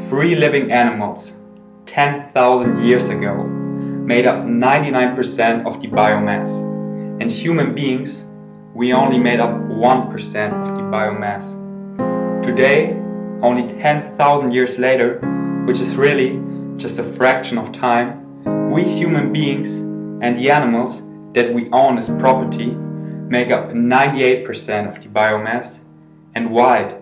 Free living animals 10,000 years ago made up 99% of the biomass, and human beings, we only made up 1% of the biomass. Today, only 10,000 years later, which is really just a fraction of time, we human beings and the animals that we own as property make up 98% of the biomass, and wild,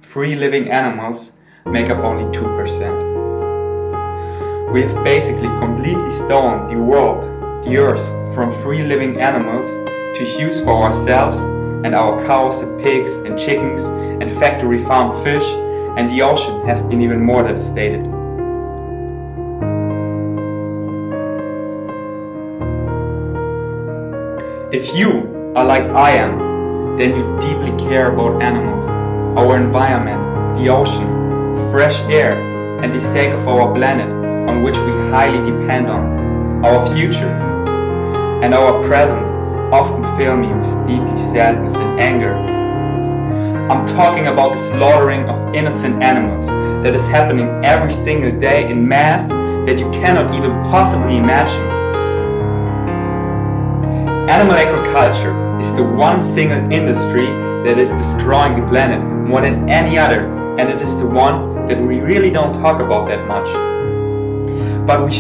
free living animals make up only 2%. We have basically completely stolen the world, the earth, from free living animals to use for ourselves and our cows and pigs and chickens and factory farmed fish, and the ocean have been even more devastated. If you are like I am, then you deeply care about animals, our environment, the ocean, fresh air, and the sake of our planet, on which we highly depend on, our future. And our present often fill me with deeply sadness and anger. I'm talking about the slaughtering of innocent animals that is happening every single day in mass that you cannot even possibly imagine. Animal agriculture is the one single industry that is destroying the planet more than any other, and it is the one that we really don't talk about that much. But we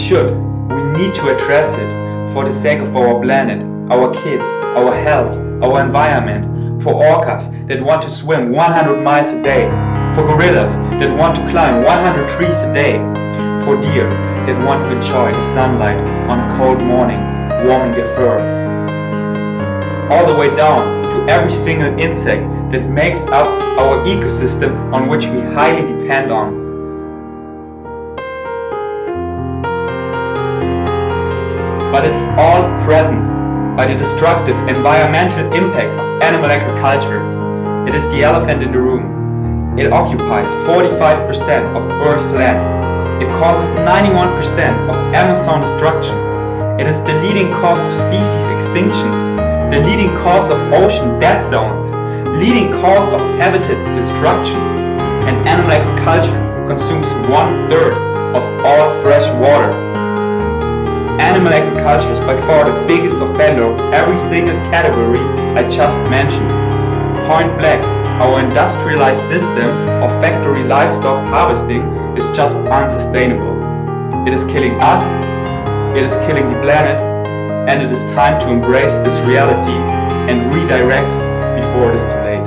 need to address it for the sake of our planet, our kids, our health, our environment, for orcas that want to swim 100 miles a day, for gorillas that want to climb 100 trees a day, for deer that want to enjoy the sunlight on a cold morning, warming their fur. All the way down to every single insect that makes up our ecosystem on which we highly depend on. But it's all threatened by the destructive environmental impact of animal agriculture. It is the elephant in the room. It occupies 45% of Earth's land. It causes 91% of Amazon destruction. It is the leading cause of species extinction, the leading cause of ocean dead zones, leading cause of habitat destruction. And animal agriculture consumes 1/3 of all fresh water. Animal agriculture is by far the biggest offender of every single category I just mentioned. Point blank, our industrialized system of factory livestock harvesting is just unsustainable. It is killing us, it is killing the planet, and it is time to embrace this reality and redirect before it is too late.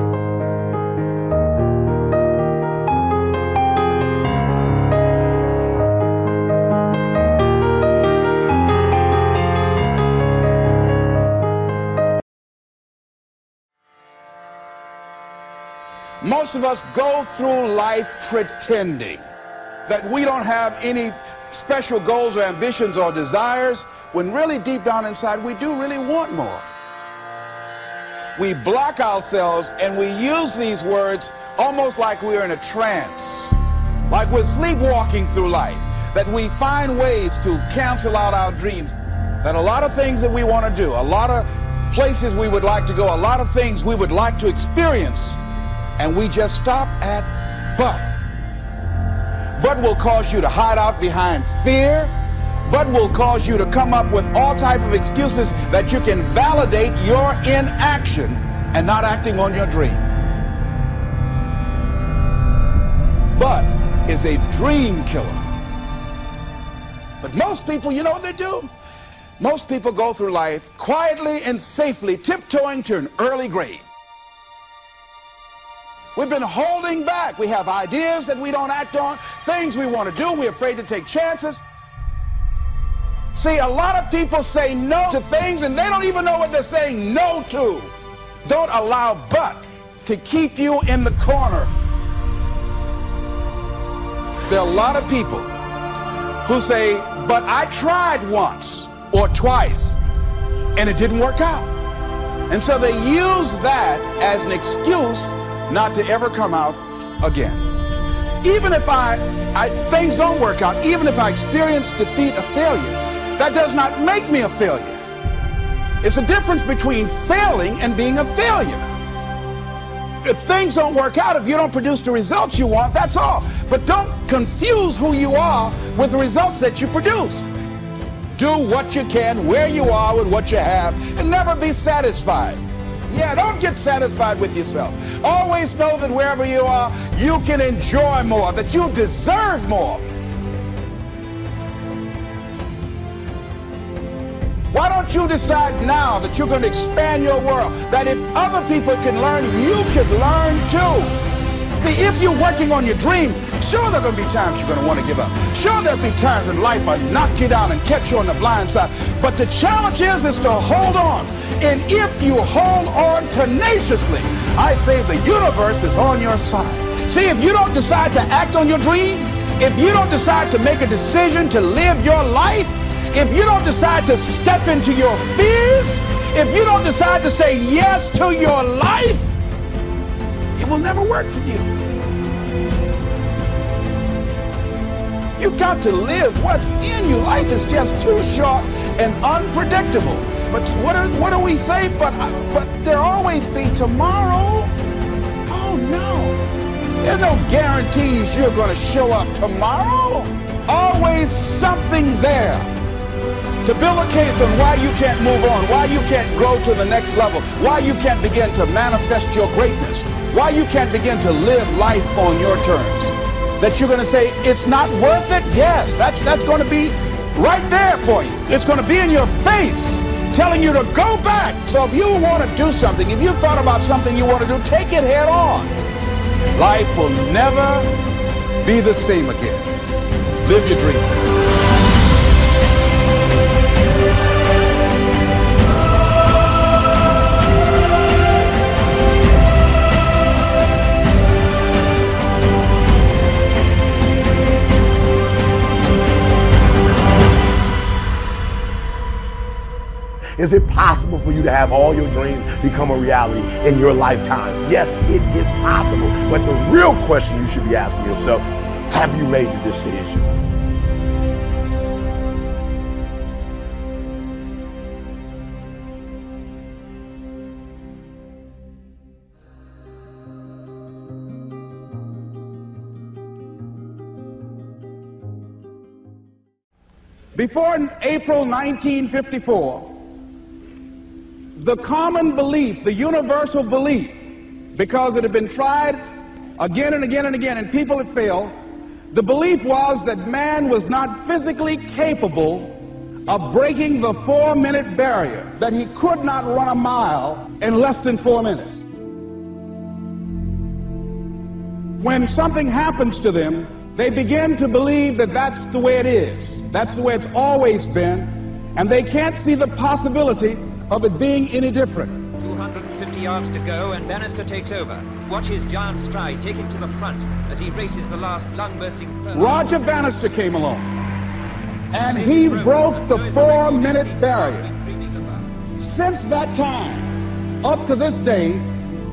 Most of us go through life pretending that we don't have any special goals or ambitions or desires, when really deep down inside we do really want more. We block ourselves and we use these words almost like we're in a trance, like we're sleepwalking through life, that we find ways to cancel out our dreams, that a lot of things that we want to do, a lot of places we would like to go, a lot of things we would like to experience, and we just stop at but. But will cause you to hide out behind fear. But will cause you to come up with all type of excuses that you can validate your inaction and not acting on your dream. But is a dream killer. But most people, you know what they do? Most people go through life quietly and safely tiptoeing to an early grave. We've been holding back. We have ideas that we don't act on, things we want to do. We're afraid to take chances. See, a lot of people say no to things and they don't even know what they're saying no to. Don't allow but to keep you in the corner. There are a lot of people who say, but I tried once or twice and it didn't work out. And so they use that as an excuse not to ever come out again. Even if things don't work out, even if I experience defeat, a failure, that does not make me a failure. It's a difference between failing and being a failure. If things don't work out, if you don't produce the results you want, that's all. But don't confuse who you are with the results that you produce. Do what you can, where you are with what you have, and never be satisfied. Yeah, don't get satisfied with yourself. Always know that wherever you are, you can enjoy more, that you deserve more. Why don't you decide now that you're going to expand your world, that if other people can learn, you can learn too? See, if you're working on your dream, sure there are going to be times you're going to want to give up. Sure there'll be times in life will knock you down and catch you on the blind side. But the challenge is to hold on. And if you hold on tenaciously, I say the universe is on your side. See, if you don't decide to act on your dream, if you don't decide to make a decision to live your life, if you don't decide to step into your fears, if you don't decide to say yes to your life, it will never work for you. You've got to live what's in you. Life is just too short and unpredictable. But what do we say? But there'll always be tomorrow. Oh no. There's no guarantees you're going to show up tomorrow. Always something there to build a case on why you can't move on, why you can't grow to the next level, why you can't begin to manifest your greatness, why you can't begin to live life on your terms. That you're going to say, it's not worth it? Yes, that's going to be right there for you. It's going to be in your face, telling you to go back. So if you want to do something, if you thought about something you want to do, take it head on. Life will never be the same again. Live your dream. Is it possible for you to have all your dreams become a reality in your lifetime? Yes, it is possible. But the real question you should be asking yourself, have you made the decision? Before April 1954, the common belief, the universal belief, because it had been tried again and again and again and people had failed, the belief was that man was not physically capable of breaking the 4-minute barrier, that he could not run a mile in less than 4 minutes. When something happens to them, they begin to believe that that's the way it is. That's the way it's always been, and they can't see the possibility of it being any different. 250 yards to go and Bannister takes over. Watch his giant stride take him to the front as he races the last lung-bursting furlong. Roger Bannister came along, and he broke the 4-minute barrier. Since that time, up to this day,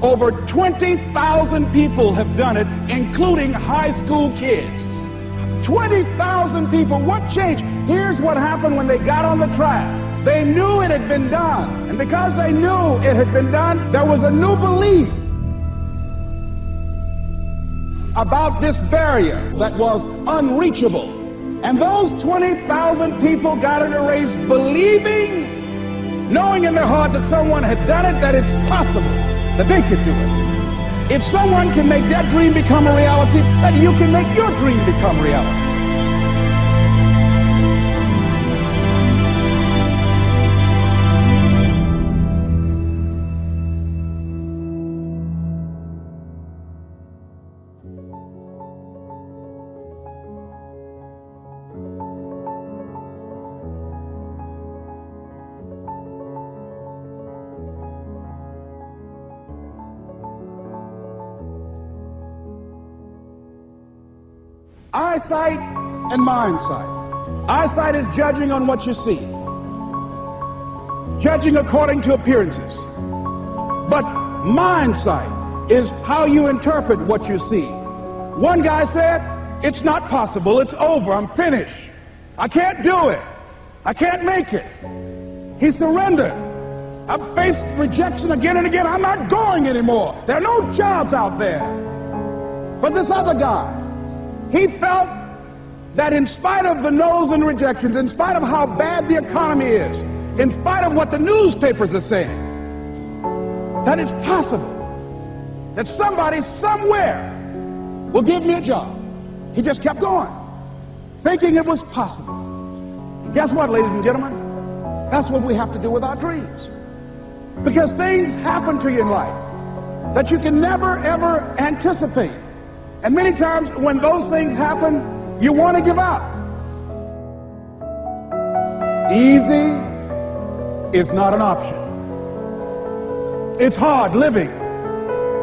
over 20,000 people have done it, including high school kids. 20,000 people. What changed? Here's what happened when they got on the track. They knew it had been done. And because they knew it had been done, there was a new belief about this barrier that was unreachable. And those 20,000 people got in a race believing, knowing in their heart that someone had done it, that it's possible, that they could do it. If someone can make their dream become a reality, then you can make your dream become reality. Eyesight and mindsight. Eyesight is judging on what you see, judging according to appearances. But mindsight is how you interpret what you see. One guy said, it's not possible, it's over, I'm finished. I can't do it. I can't make it. He surrendered. I've faced rejection again and again. I'm not going anymore. There are no jobs out there. But this other guy, he felt that in spite of the no's and rejections, in spite of how bad the economy is, in spite of what the newspapers are saying, that it's possible that somebody somewhere will give me a job. He just kept going, thinking it was possible. And guess what, ladies and gentlemen? That's what we have to do with our dreams. Because things happen to you in life that you can never, ever anticipate. And many times when those things happen, you want to give up. Easy is not an option. It's hard living.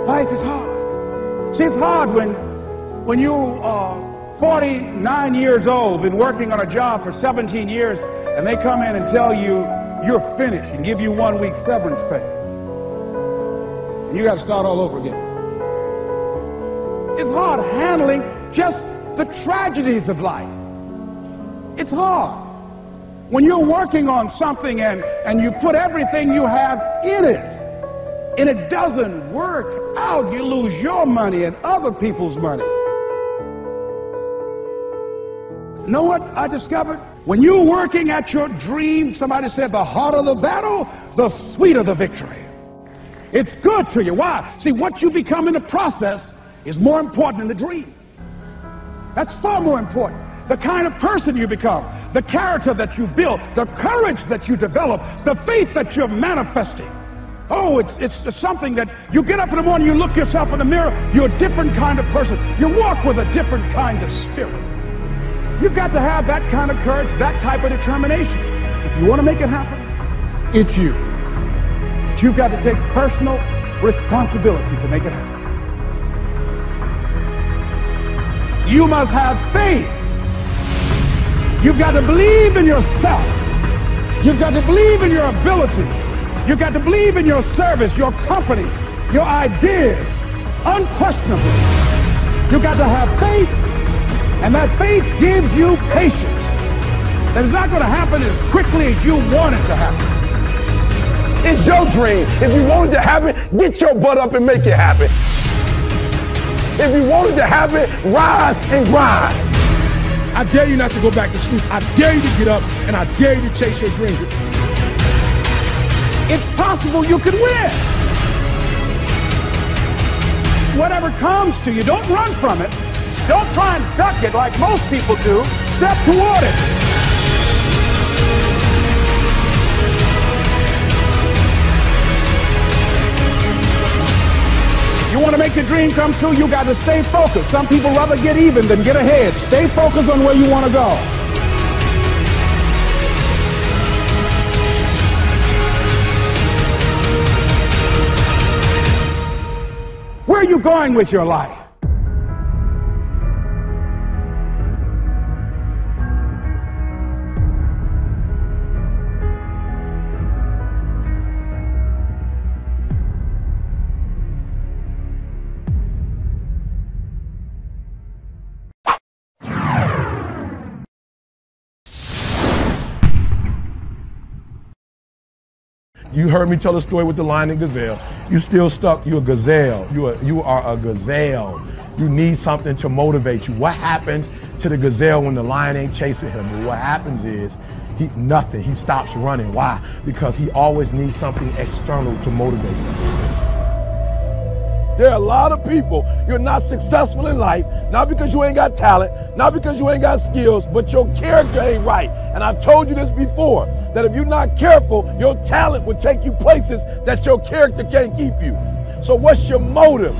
Life is hard. See, it's hard when you are 49 years old, been working on a job for 17 years, and they come in and tell you you're finished and give you 1 week severance pay. And you got to start all over again. It's hard handling just the tragedies of life. It's hard. When you're working on something and you put everything you have in it, and it doesn't work out, you lose your money and other people's money. You know what I discovered? When you're working at your dream, somebody said the harder the battle, the sweeter the victory. It's good to you. Why? See, what you become in the process is more important than the dream. That's far more important. The kind of person you become, the character that you build, the courage that you develop, the faith that you're manifesting. Oh, it's something that you get up in the morning, you look yourself in the mirror, you're a different kind of person. You walk with a different kind of spirit. You've got to have that kind of courage, that type of determination. If you want to make it happen, it's you. But you've got to take personal responsibility to make it happen. You must have faith. You've got to believe in yourself. You've got to believe in your abilities. You've got to believe in your service, your company, your ideas, unquestionably. You've got to have faith, and that faith gives you patience. That it's not going to happen as quickly as you want it to happen. It's your dream. If you want it to happen, get your butt up and make it happen. If you want it to happen, rise and grind. I dare you not to go back to sleep. I dare you to get up, and I dare you to chase your dreams. It's possible you can win. Whatever comes to you, don't run from it. Don't try and duck it like most people do. Step toward it. You want to make your dream come true, you got to stay focused. Some people rather get even than get ahead. Stay focused on where you want to go. Where are you going with your life? You heard me tell the story with the lion and gazelle. You still stuck. You're a gazelle. You are a gazelle. You need something to motivate you. What happens to the gazelle when the lion ain't chasing him? Well, what happens is nothing. He stops running. Why? Because he always needs something external to motivate him. There are a lot of people, you're not successful in life, not because you ain't got talent, not because you ain't got skills, but your character ain't right. And I've told you this before, that if you're not careful, your talent will take you places that your character can't keep you. So what's your motive?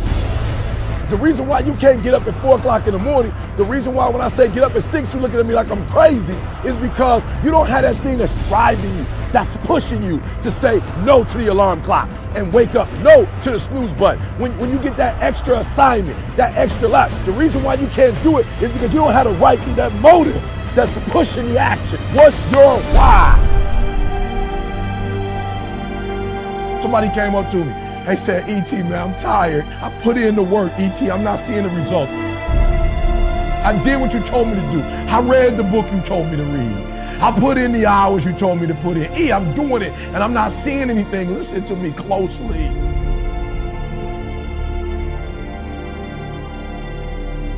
The reason why you can't get up at 4 o'clock in the morning, the reason why when I say get up at 6, you're looking at me like I'm crazy, is because you don't have that thing that's driving you, that's pushing you to say no to the alarm clock and wake up, no to the snooze button. When you get that extra assignment, that extra lot, the reason why you can't do it is because you don't have the right thing, that motive that's pushing the action. What's your why? Somebody came up to me. They said, E.T., man, I'm tired. I put in the work, E.T., I'm not seeing the results. I did what you told me to do. I read the book you told me to read. I put in the hours you told me to put in. E, I'm doing it and I'm not seeing anything. Listen to me closely.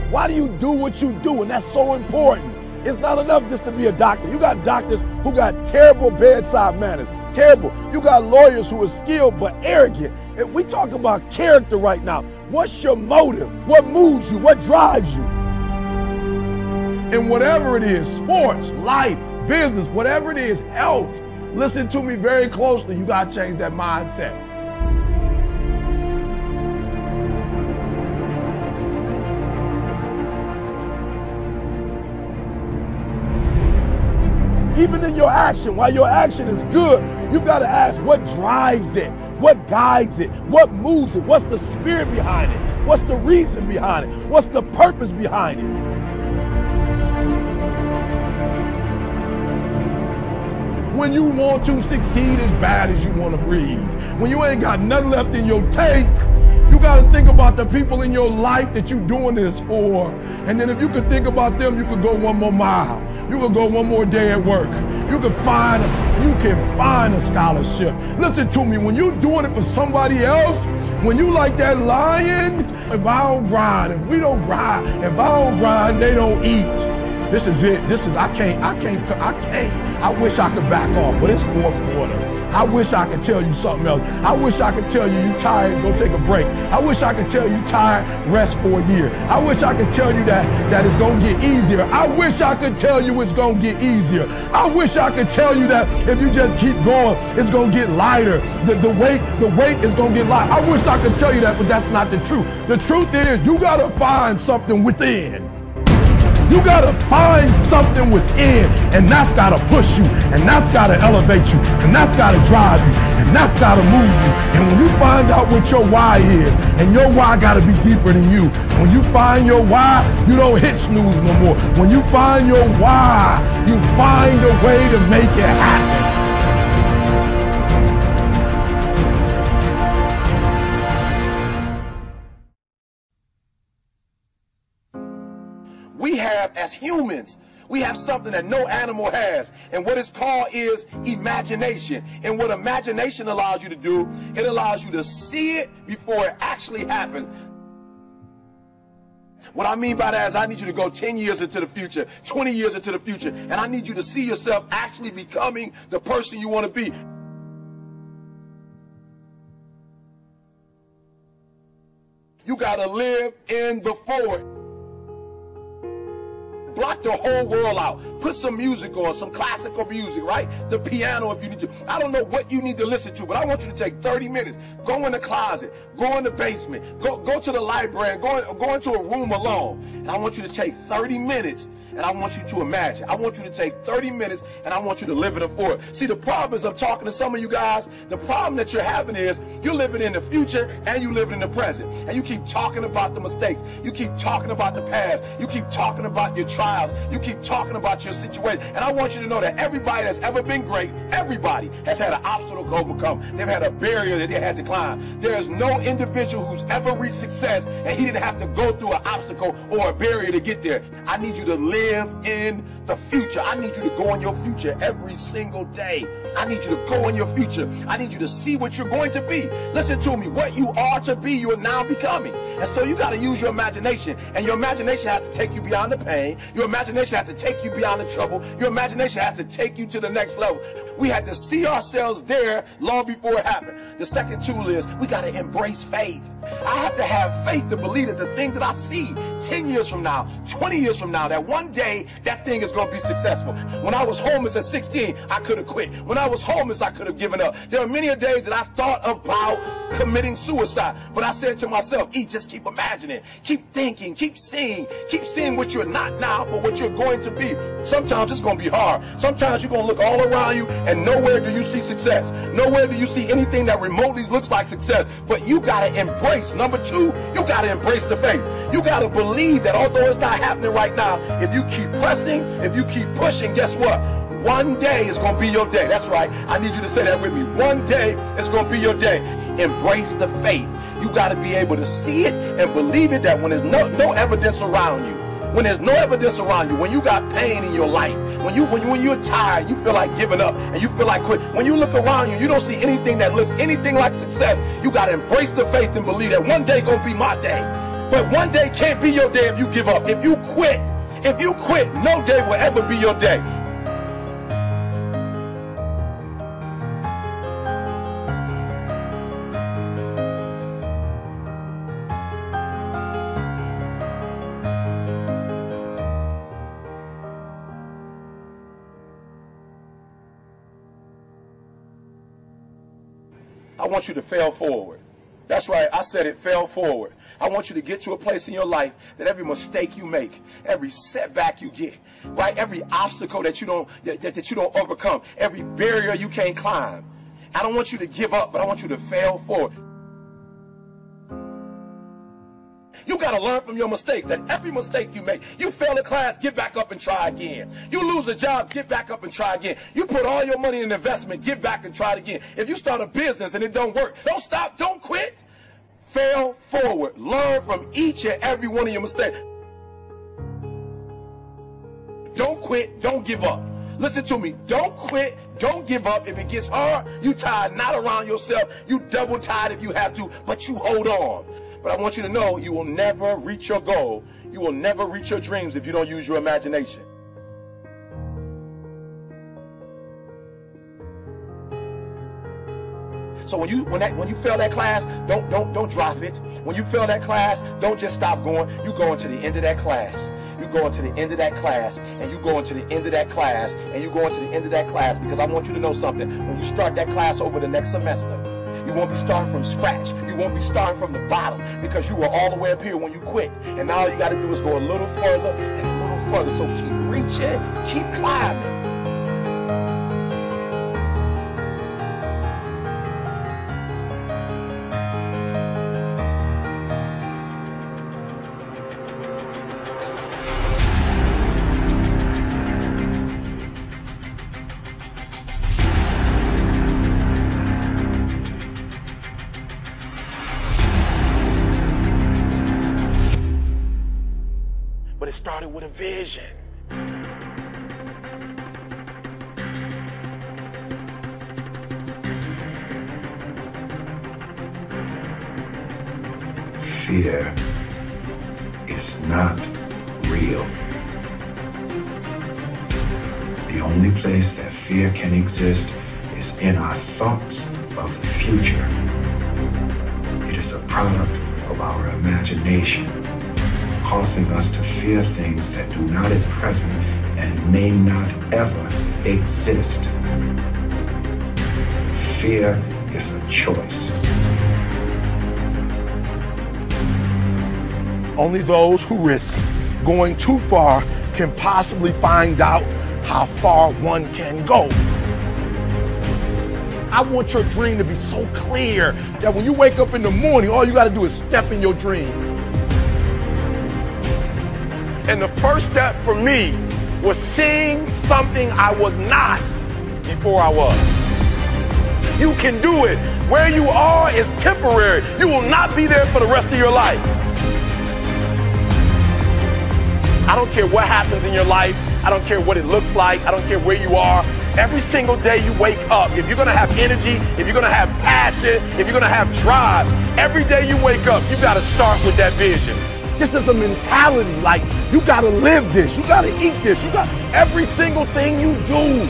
Why do you do what you do? And that's so important. It's not enough just to be a doctor. You got doctors who got terrible bedside manners. Terrible. You got lawyers who are skilled but arrogant. And we talk about character right now. What's your motive? What moves you? What drives you? And whatever it is, sports, life, business, whatever it is, health, listen to me very closely. You got to change that mindset. Even in your action, while your action is good, you've got to ask what drives it, what guides it, what moves it, what's the spirit behind it, what's the reason behind it, what's the purpose behind it. When you want to succeed as bad as you want to breathe, when you ain't got nothing left in your tank, you got to think about the people in your life that you're doing this for. And then if you could think about them, you could go one more mile. You could go one more day at work. You can find a scholarship. Listen to me, when you're doing it for somebody else, when you like that lion, if I don't grind, if we don't grind, if I don't grind, they don't eat. This is it. I wish I could back off, but it's fourth quarter. I wish I could tell you something else. I wish I could tell you tired, go take a break. I wish I could tell you tired, rest for a year. I wish I could tell you that it's gonna get easier. I wish I could tell you it's gonna get easier. I wish I could tell you that if you just keep going, it's gonna get lighter. The weight is gonna get lighter. I wish I could tell you that, but that's not the truth. The truth is you gotta find something within. You gotta find something within, and that's gotta push you, and that's gotta elevate you, and that's gotta drive you, and that's gotta move you. And when you find out what your why is, and your why gotta be deeper than you, when you find your why, you don't hit snooze no more. When you find your why, you find a way to make it happen. We have, as humans, we have something that no animal has. And what it's called is imagination. And what imagination allows you to do, it allows you to see it before it actually happens. What I mean by that is I need you to go 10 years into the future, 20 years into the future, and I need you to see yourself actually becoming the person you want to be. You got to live in the forward. Block the whole world out. Put some music on, some classical music, right? The piano if you need to. I don't know what you need to listen to, but I want you to take 30 minutes. Go in the closet. Go in the basement. Go to the library. Go into a room alone. And I want you to take 30 minutes. And I want you to imagine. I want you to take 30 minutes and I want you to live in the forward. See, the problem is I'm talking to some of you guys. The problem that you're having is you're living in the future and you living in the present. And you keep talking about the mistakes. You keep talking about the past. You keep talking about your trials. You keep talking about your situation. And I want you to know that everybody that's ever been great, everybody has had an obstacle to overcome. They've had a barrier that they had to climb. There is no individual who's ever reached success and he didn't have to go through an obstacle or a barrier to get there. I need you to live in the future. I need you to go in your future every single day. I need you to go in your future. I need you to see what you're going to be. Listen to me. What you are to be, you are now becoming. And so you got to use your imagination. And your imagination has to take you beyond the pain. Your imagination has to take you beyond the trouble. Your imagination has to take you to the next level. We had to see ourselves there long before it happened. The second tool is we got to embrace faith. I have to have faith to believe that the thing that I see 10 years from now, 20 years from now, that one day that thing is going to be successful. When I was homeless at 16, I could have quit. When I was homeless, I could have given up. There are many days that I thought about committing suicide, but I said to myself, just keep imagining, keep thinking, keep seeing what you're not now, but what you're going to be. Sometimes it's going to be hard. Sometimes you're going to look all around you and nowhere do you see success. Nowhere do you see anything that remotely looks like success, but you got to embrace. Number two, you got to embrace the faith. You got to believe that although it's not happening right now, if you keep pressing, if you keep pushing, guess what? One day is going to be your day. That's right. I need you to say that with me. One day is going to be your day. Embrace the faith. You got to be able to see it and believe it, that when there's no evidence around you, When there's no evidence around you, when you got pain in your life, when you're tired, you feel like giving up, and you feel like quit. When you look around you, you don't see anything that looks anything like success. You got to embrace the faith and believe that one day gonna be my day. But one day can't be your day if you give up. If you quit, no day will ever be your day. I want you to fail forward. That's right, I said it, fail forward. I want you to get to a place in your life that every mistake you make, every setback you get, right, every obstacle that you don't overcome, every barrier you can't climb. I don't want you to give up, but I want you to fail forward. You got to learn from your mistakes. That every mistake you make, you fail a class, get back up and try again. You lose a job, get back up and try again. You put all your money in investment, get back and try it again. If you start a business and it don't work, don't stop, don't quit. Fail forward. Learn from each and every one of your mistakes. Don't quit, don't give up. Listen to me. Don't quit, don't give up. If it gets hard, you tired, not around yourself. You double tired if you have to, but you hold on. But I want you to know you will never reach your goal. You will never reach your dreams if you don't use your imagination. So when you fail that class, don't drop it. When you fail that class, don't just stop going. You go into the end of that class. You go into the end of that class, and you go into the end of that class, and you go into the end of that class, because I want you to know something. When you start that class over the next semester, you won't be starting from scratch. You won't be starting from the bottom, because you were all the way up here when you quit. And now all you got to do is go a little further and a little further. So keep reaching, keep climbing. But it started with a vision. Fear is not real. The only place that fear can exist is in our thoughts of the future. It is a product of our imagination, causing us to fear things that do not at present and may not ever exist. Fear is a choice. Only those who risk going too far can possibly find out how far one can go. I want your dream to be so clear that when you wake up in the morning, all you got to do is step in your dream. And the first step for me was seeing something I was not before I was. You can do it. Where you are is temporary. You will not be there for the rest of your life. I don't care what happens in your life. I don't care what it looks like. I don't care where you are. Every single day you wake up, if you're going to have energy, if you're going to have passion, if you're going to have drive, every day you wake up, you got to start with that vision. This is a mentality, like you got to live this, you got to eat this, you got every single thing you do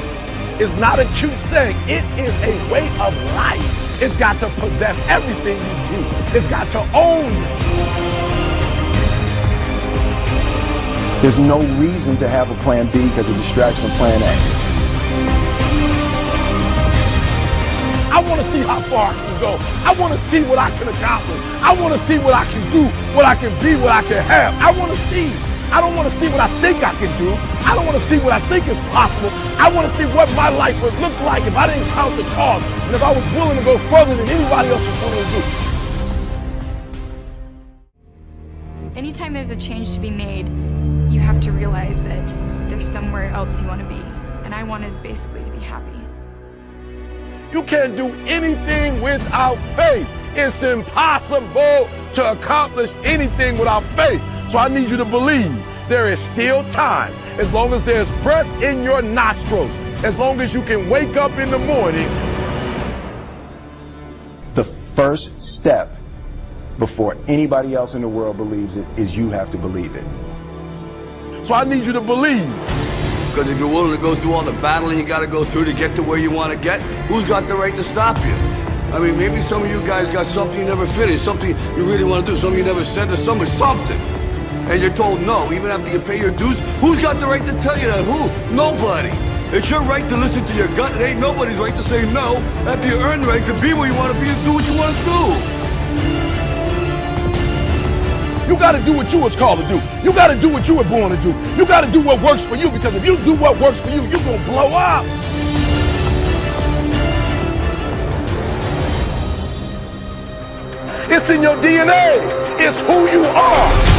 is not a cute saying. It is a way of life. It's got to possess everything you do. It's got to own you. There's no reason to have a plan B because of distraction of plan A. I want to see how far I can go. I want to see what I can accomplish. I want to see what I can do, what I can be, what I can have. I want to see. I don't want to see what I think I can do. I don't want to see what I think is possible. I want to see what my life would look like if I didn't count the cost and if I was willing to go further than anybody else was willing to do. Anytime there's a change to be made, you have to realize that there's somewhere else you want to be. And I wanted basically to be happy. You can't do anything without faith. It's impossible to accomplish anything without faith. So I need you to believe there is still time. As long as there's breath in your nostrils, as long as you can wake up in the morning. The first step before anybody else in the world believes it is you have to believe it. So I need you to believe. Because if you're willing to go through all the battling you got to go through to get to where you want to get, who's got the right to stop you? I mean, maybe some of you guys got something you never finished, something you really want to do, something you never said to somebody, something. And you're told no, even after you pay your dues. Who's got the right to tell you that? Who? Nobody. It's your right to listen to your gut. It ain't nobody's right to say no after you earn the right to be where you want to be and do what you want to do. You got to do what you was called to do. You got to do what you were born to do. You got to do what works for you, because if you do what works for you, you're going to blow up. It's in your DNA. It's who you are.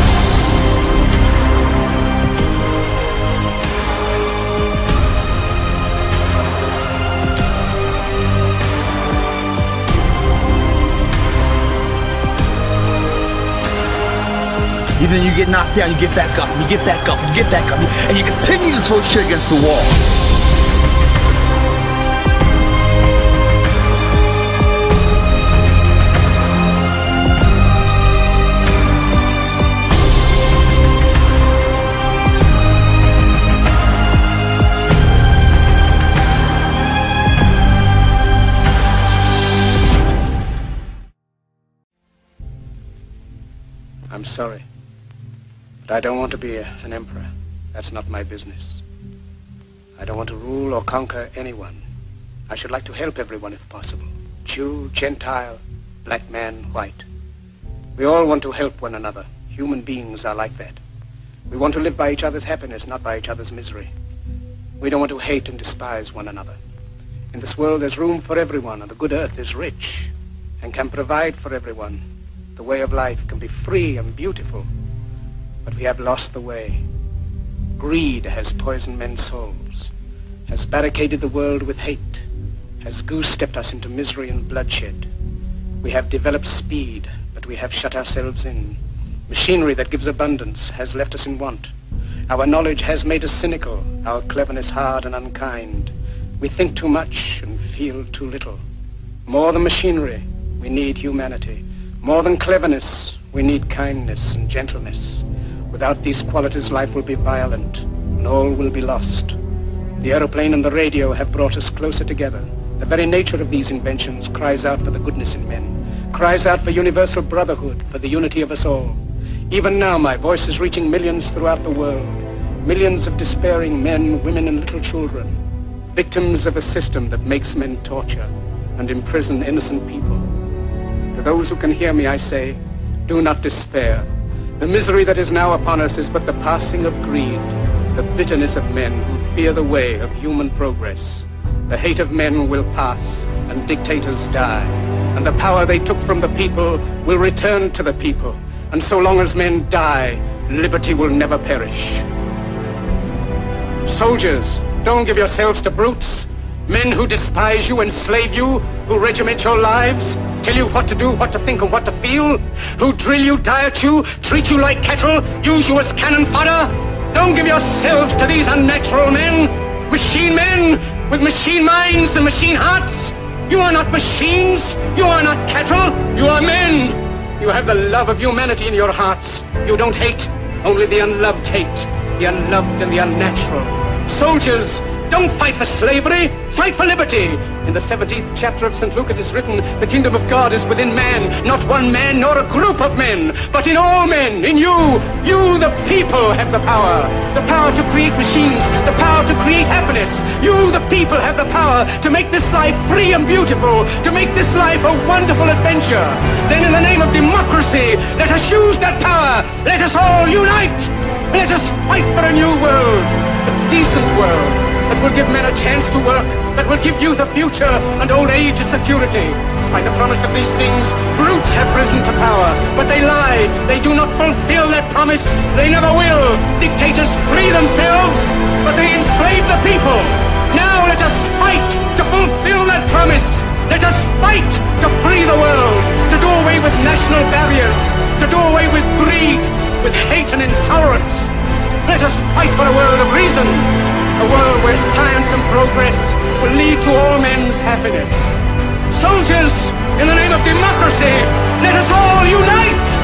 Then you get knocked down, you get back up, and you get back up, and you get back up, and you continue to throw shit against the wall. I'm sorry. I don't want to be an emperor. That's not my business. I don't want to rule or conquer anyone. I should like to help everyone if possible. Jew, Gentile, black man, white. We all want to help one another. Human beings are like that. We want to live by each other's happiness, not by each other's misery. We don't want to hate and despise one another. In this world there's room for everyone, and the good earth is rich and can provide for everyone. The way of life can be free and beautiful. But we have lost the way. Greed has poisoned men's souls, has barricaded the world with hate, has goose-stepped us into misery and bloodshed. We have developed speed, but we have shut ourselves in. Machinery that gives abundance has left us in want. Our knowledge has made us cynical, our cleverness hard and unkind. We think too much and feel too little. More than machinery, we need humanity. More than cleverness, we need kindness and gentleness. Without these qualities, life will be violent, and all will be lost. The aeroplane and the radio have brought us closer together. The very nature of these inventions cries out for the goodness in men, cries out for universal brotherhood, for the unity of us all. Even now, my voice is reaching millions throughout the world, millions of despairing men, women, and little children, victims of a system that makes men torture and imprison innocent people. To those who can hear me, I say, do not despair. The misery that is now upon us is but the passing of greed, the bitterness of men who fear the way of human progress. The hate of men will pass, and dictators die, and the power they took from the people will return to the people. And so long as men die, liberty will never perish. Soldiers, don't give yourselves to brutes, men who despise you, enslave you, who regiment your lives, tell you what to do, what to think, and what to feel, who drill you, diet you, treat you like cattle, use you as cannon fodder. Don't give yourselves to these unnatural men, machine men with machine minds and machine hearts. You are not machines, you are not cattle, you are men. You have the love of humanity in your hearts. You don't hate, only the unloved hate, the unloved and the unnatural. Soldiers, don't fight for slavery, fight for liberty. In the 17th chapter of St. Luke it is written, the kingdom of God is within man, not one man nor a group of men, but in all men, in you. You, the people, have the power to create machines, the power to create happiness. You, the people, have the power to make this life free and beautiful, to make this life a wonderful adventure. Then in the name of democracy, let us use that power. Let us all unite. Let us fight for a new world, a decent world, that will give men a chance to work, that will give youth a future and old age a security. By the promise of these things, brutes have risen to power, but they lie. They do not fulfill that promise. They never will. Dictators free themselves, but they enslave the people. Now let us fight to fulfill that promise. Let us fight to free the world, to do away with national barriers, to do away with greed, with hate and intolerance. Let us fight for a world of reason, a world where science and progress will lead to all men's happiness. Soldiers, in the name of democracy, let us all unite!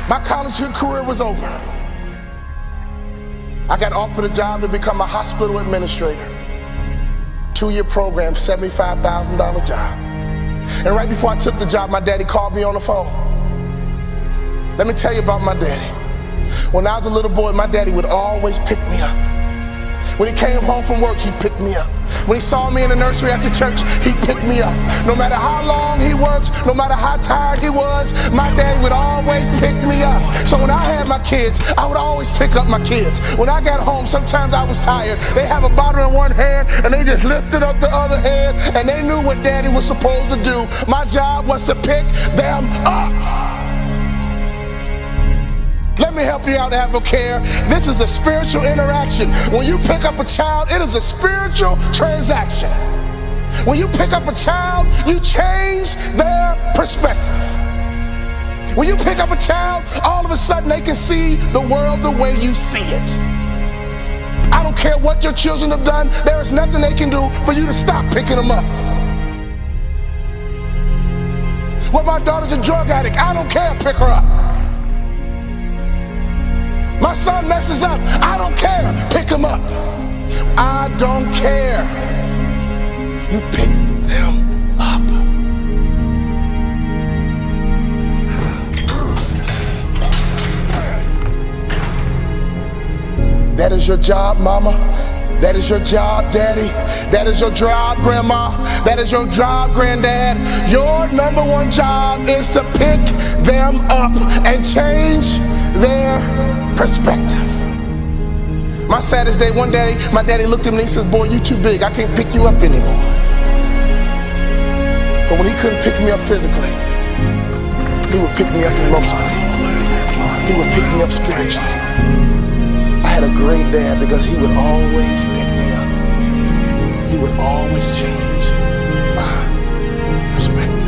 My college career was over. I got offered a job to become a hospital administrator. 2-year program, $75,000 job. And right before I took the job, my daddy called me on the phone. Let me tell you about my daddy. When I was a little boy, my daddy would always pick me up. When he came home from work, he'd pick me up. When he saw me in the nursery after church, he'd pick me up. No matter how long he worked, no matter how tired he was, my daddy would always pick me up. So when I had my kids, I would always pick up my kids. When I got home, sometimes I was tired. They have a bottle in one hand, and they just lifted up the other hand, and they knew what daddy was supposed to do. My job was to pick them up. Let me help you out, AdvoCare. This is a spiritual interaction. When you pick up a child, it is a spiritual transaction. When you pick up a child, you change their perspective. When you pick up a child, all of a sudden they can see the world the way you see it. I don't care what your children have done, there is nothing they can do for you to stop picking them up. Well, my daughter's a drug addict, I don't care, pick her up. My son messes up, I don't care, pick him up. I don't care. You pick them up. That is your job, mama. That is your job, daddy. That is your job, grandma. That is your job, granddad. Your number one job is to pick them up and change their perspective. My saddest day, one day, my daddy looked at me and he said, boy, you too big. I can't pick you up anymore. But when he couldn't pick me up physically, he would pick me up emotionally. He would pick me up spiritually. I had a great dad because he would always pick me up. He would always change my perspective.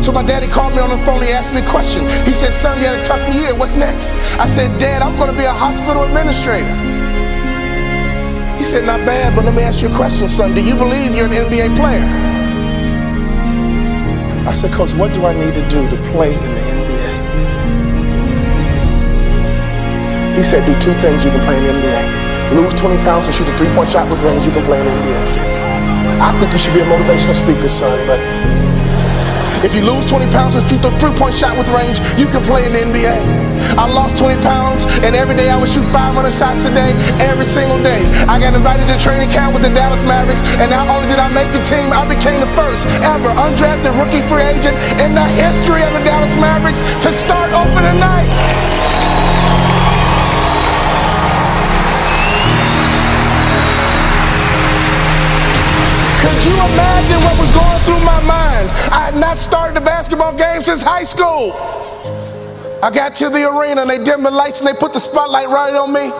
So my daddy called me on the phone, he asked me a question. He said, son, you had a tough year, what's next? I said, Dad, I'm gonna be a hospital administrator. He said, not bad, but let me ask you a question, son. Do you believe you're an NBA player? I said, Coach, what do I need to do to play in the NBA? He said, do 2 things, you can play in the NBA. Lose 20 pounds and shoot a 3-point shot with range, you can play in the NBA. I think you should be a motivational speaker, son, but if you lose 20 pounds and shoot a 3-point shot with range, you can play in the NBA. I lost 20 pounds, and every day I would shoot 500 shots a day, every single day. I got invited to training camp with the Dallas Mavericks, and not only did I make the team, I became the first ever undrafted rookie free agent in the history of the Dallas Mavericks to start opening night. Could you imagine what was going through my mind? I had not started a basketball game since high school. I got to the arena and they dimmed the lights and they put the spotlight right on me.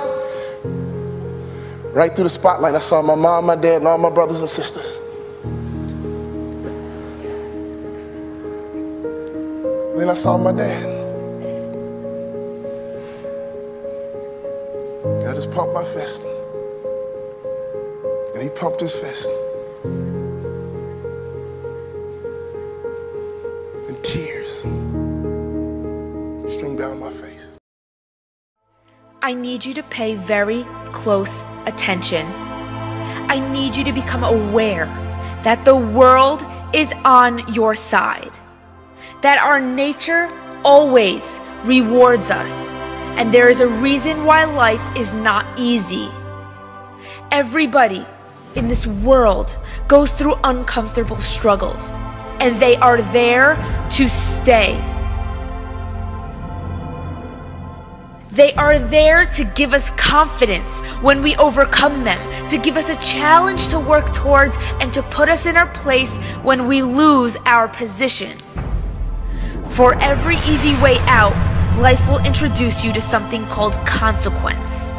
Right through the spotlight, I saw my mom, my dad, and all my brothers and sisters. Then I saw my dad. I just pumped my fist. And he pumped his fist. And tears streamed down my face. I need you to pay very close attention. I need you to become aware that the world is on your side, that our nature always rewards us, and there is a reason why life is not easy. Everybody in this world goes through uncomfortable struggles, and they are there to stay. They are there to give us confidence when we overcome them, to give us a challenge to work towards, and to put us in our place when we lose our position. For every easy way out, life will introduce you to something called consequence.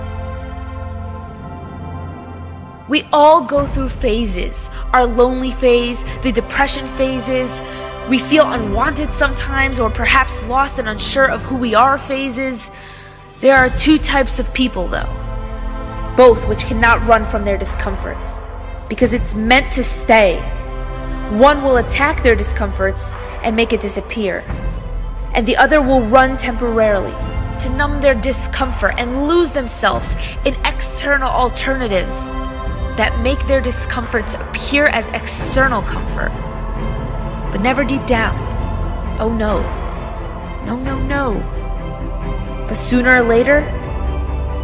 We all go through phases, our lonely phase, the depression phases. We feel unwanted sometimes, or perhaps lost and unsure of who we are phases. There are two types of people though, both which cannot run from their discomforts, because it's meant to stay. One will attack their discomforts and make it disappear, and the other will run temporarily to numb their discomfort and lose themselves in external alternatives that make their discomforts appear as external comfort, but never deep down. Oh no, no, no, no. But sooner or later,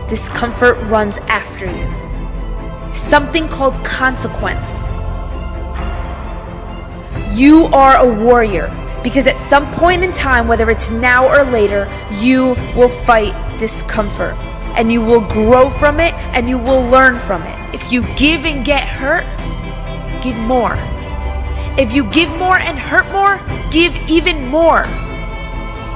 discomfort runs after you. Something called consequence. You are a warrior because at some point in time, whether it's now or later, you will fight discomfort and you will grow from it and you will learn from it. If you give and get hurt, give more. If you give more and hurt more, give even more.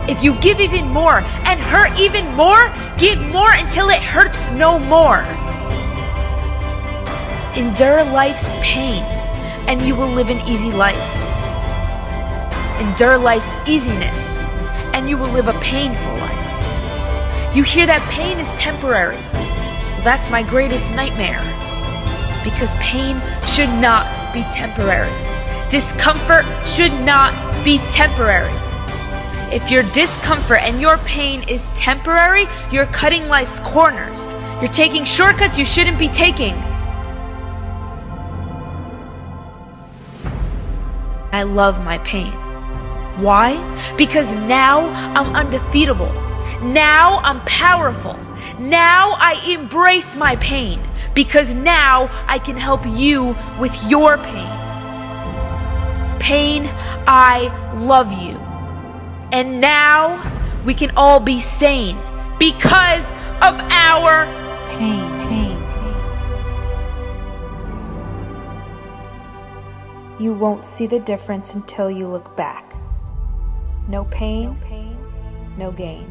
If you give even more and hurt even more, give more until it hurts no more. Endure life's pain and you will live an easy life. Endure life's easiness and you will live a painful life. You hear that pain is temporary. Well, that's my greatest nightmare, because pain should not be temporary. Discomfort should not be temporary. If your discomfort and your pain is temporary, you're cutting life's corners. You're taking shortcuts you shouldn't be taking. I love my pain. Why? Because now I'm undefeatable. Now I'm powerful. Now I embrace my pain, because now I can help you with your pain. Pain, I love you. And now we can all be sane because of our pain. You won't see the difference until you look back. No pain, no gain.